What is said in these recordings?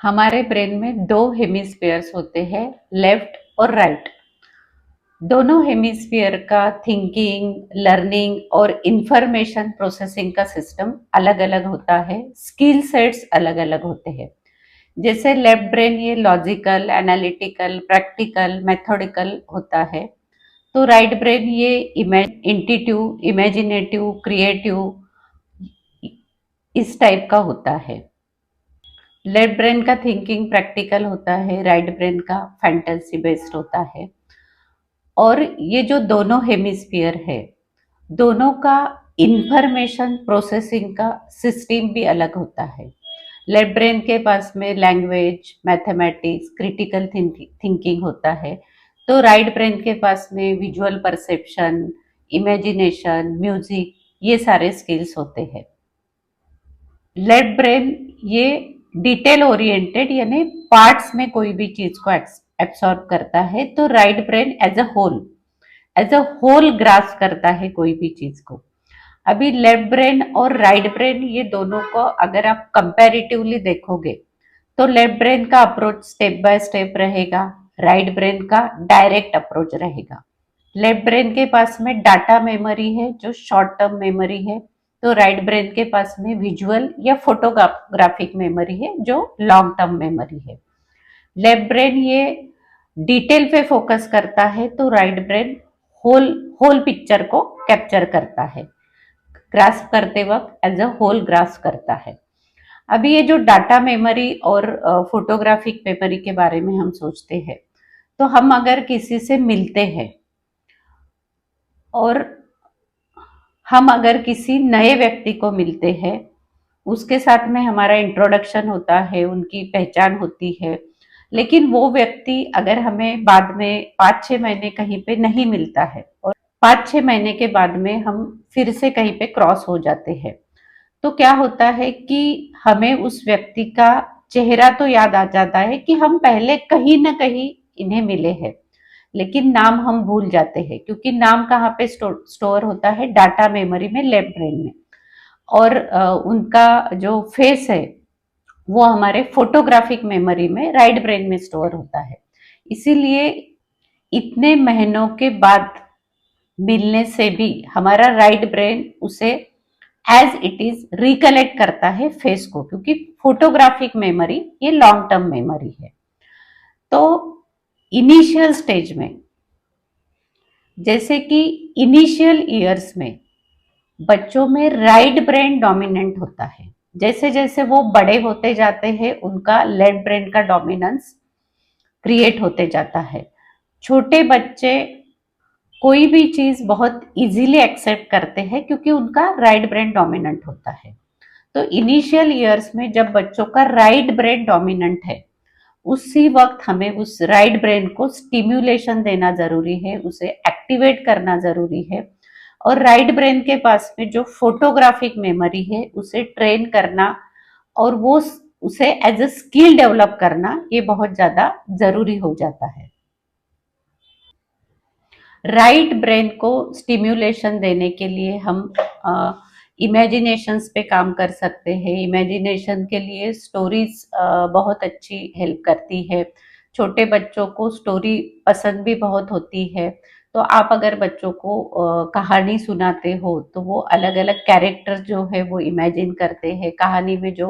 हमारे ब्रेन में दो हेमिस्फीयर्स होते हैं, लेफ्ट और राइट। दोनों हेमिस्फीयर का थिंकिंग, लर्निंग और इंफॉर्मेशन प्रोसेसिंग का सिस्टम अलग अलग होता है। स्किल सेट्स अलग अलग होते हैं। जैसे लेफ्ट ब्रेन ये लॉजिकल, एनालिटिकल, प्रैक्टिकल, मेथोडिकल होता है, तो राइट ब्रेन ये इंट्यूटिव, इमेजिनेटिव, क्रिएटिव, इस टाइप का होता है। लेफ्ट ब्रेन का थिंकिंग प्रैक्टिकल होता है, राइट ब्रेन का फैंटेसी बेस्ड होता है। और ये जो दोनों हेमिस्फीयर है, दोनों का इंफॉर्मेशन प्रोसेसिंग का सिस्टम भी अलग होता है। लेफ्ट ब्रेन के पास में लैंग्वेज, मैथमेटिक्स, क्रिटिकल थिंकिंग होता है, तो राइट ब्रेन के पास में विजुअल परसेप्शन, इमेजिनेशन, म्यूजिक, ये सारे स्किल्स होते हैं। लेफ्ट ब्रेन ये डिटेल ओरिएंटेड यानी पार्ट्स में कोई भी चीज को एब्सॉर्ब करता है, तो right brain as a whole grasp करता है कोई भी चीज को। अभी लेफ्ट ब्रेन और राइट ब्रेन ये दोनों को अगर आप कंपैरेटिवली देखोगे, तो लेफ्ट ब्रेन का अप्रोच स्टेप बाय स्टेप रहेगा, राइट ब्रेन का डायरेक्ट अप्रोच रहेगा। लेफ्ट ब्रेन के पास में डाटा मेमोरी है जो शॉर्ट टर्म मेमोरी है, तो राइट ब्रेन के पास में विजुअल या फोटोग्राफिक मेमोरी है जो लॉन्ग टर्म मेमोरी है। लेफ्ट ब्रेन ये डिटेल पे फोकस करता है, तो right brain whole whole picture को कैप्चर करता है, ग्रास्प करते वक्त एज अ होल ग्रास्प करता है। अभी ये जो डाटा मेमोरी और फोटोग्राफिक मेमोरी के बारे में हम सोचते हैं, तो हम अगर किसी से मिलते हैं और हम अगर किसी नए व्यक्ति को मिलते हैं, उसके साथ में हमारा इंट्रोडक्शन होता है, उनकी पहचान होती है, लेकिन वो व्यक्ति अगर हमें बाद में 5-6 महीने कहीं पे नहीं मिलता है और 5-6 महीने के बाद में हम फिर से कहीं पे क्रॉस हो जाते हैं, तो क्या होता है कि हमें उस व्यक्ति का चेहरा तो याद आ जाता है कि हम पहले कहीं ना कहीं इन्हें मिले हैं, लेकिन नाम हम भूल जाते हैं, क्योंकि नाम कहाँ पे स्टोर होता है, डाटा मेमोरी में, लेफ्ट ब्रेन में। और उनका जो फेस है वो हमारे फोटोग्राफिक मेमोरी में, राइट ब्रेन में स्टोर होता है। इसीलिए इतने महीनों के बाद मिलने से भी हमारा राइट ब्रेन उसे एज इट इज रिकलेक्ट करता है फेस को, क्योंकि फोटोग्राफिक मेमोरी ये लॉन्ग टर्म मेमोरी है। तो इनिशियल स्टेज में, जैसे कि इनिशियल ईयर्स में बच्चों में राइट ब्रेन डोमिनेंट होता है। जैसे जैसे वो बड़े होते जाते हैं, उनका लेफ्ट ब्रेन का डोमिनेंस क्रिएट होते जाता है। छोटे बच्चे कोई भी चीज बहुत इजीली एक्सेप्ट करते हैं क्योंकि उनका राइट ब्रेन डोमिनेंट होता है। तो इनिशियल ईयर्स में जब बच्चों का राइट ब्रेन डोमिनेंट है, उसी वक्त हमें उस राइट ब्रेन को स्टिम्युलेशन देना जरूरी है, उसे एक्टिवेट करना जरूरी है। और राइट ब्रेन के पास में जो फोटोग्राफिक मेमोरी है उसे ट्रेन करना और वो उसे एज अ स्किल डेवलप करना, ये बहुत ज्यादा जरूरी हो जाता है। राइट ब्रेन को स्टिम्युलेशन देने के लिए हम इमेजिनेशंस पे काम कर सकते हैं। इमेजिनेशन के लिए स्टोरीज बहुत अच्छी हेल्प करती है। छोटे बच्चों को स्टोरी पसंद भी बहुत होती है, तो आप अगर बच्चों को कहानी सुनाते हो, तो वो अलग अलग कैरेक्टर जो है वो इमेजिन करते हैं। कहानी में जो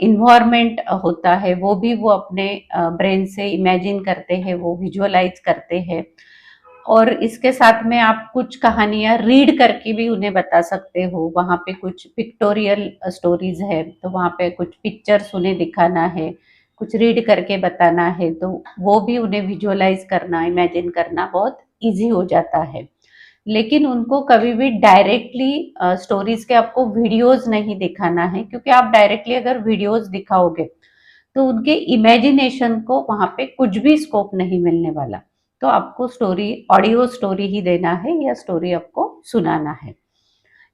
इन्वायरमेंट होता है वो भी वो अपने ब्रेन से इमेजिन करते हैं, वो विजुअलाइज करते हैं। और इसके साथ में आप कुछ कहानियां रीड करके भी उन्हें बता सकते हो। वहाँ पे कुछ पिक्टोरियल स्टोरीज है, तो वहाँ पे कुछ पिक्चर्स उन्हें दिखाना है, कुछ रीड करके बताना है, तो वो भी उन्हें विजुअलाइज करना, इमेजिन करना बहुत इजी हो जाता है। लेकिन उनको कभी भी डायरेक्टली स्टोरीज के आपको वीडियोज नहीं दिखाना है, क्योंकि आप डायरेक्टली अगर वीडियोज दिखाओगे तो उनके इमेजिनेशन को वहां पे कुछ भी स्कोप नहीं मिलने वाला। तो आपको स्टोरी, ऑडियो स्टोरी ही देना है या स्टोरी आपको सुनाना है।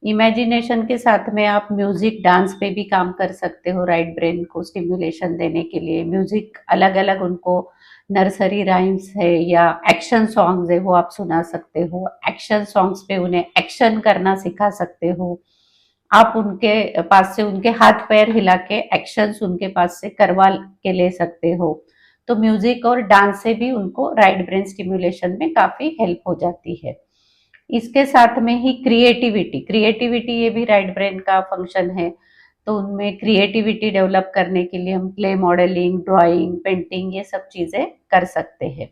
इमेजिनेशन के साथ में आप म्यूजिक, डांस पे भी काम कर सकते हो राइट ब्रेन को स्टिम्युलेशन देने के लिए। म्यूजिक अलग अलग उनको, नर्सरी राइम्स है या एक्शन सॉन्ग्स है, वो आप सुना सकते हो। एक्शन सॉन्ग्स पे उन्हें एक्शन करना सिखा सकते हो। आप उनके पास से उनके हाथ पैर हिला के एक्शंस उनके पास से करवा के ले सकते हो। तो म्यूजिक और डांस से भी उनको राइट ब्रेन स्टिमुलेशन में काफी हेल्प हो जाती है। इसके साथ में ही क्रिएटिविटी क्रिएटिविटी ये भी राइट ब्रेन का फंक्शन है। तो उनमें क्रिएटिविटी डेवलप करने के लिए हम क्ले मॉडलिंग, ड्राइंग, पेंटिंग ये सब चीजें कर सकते हैं।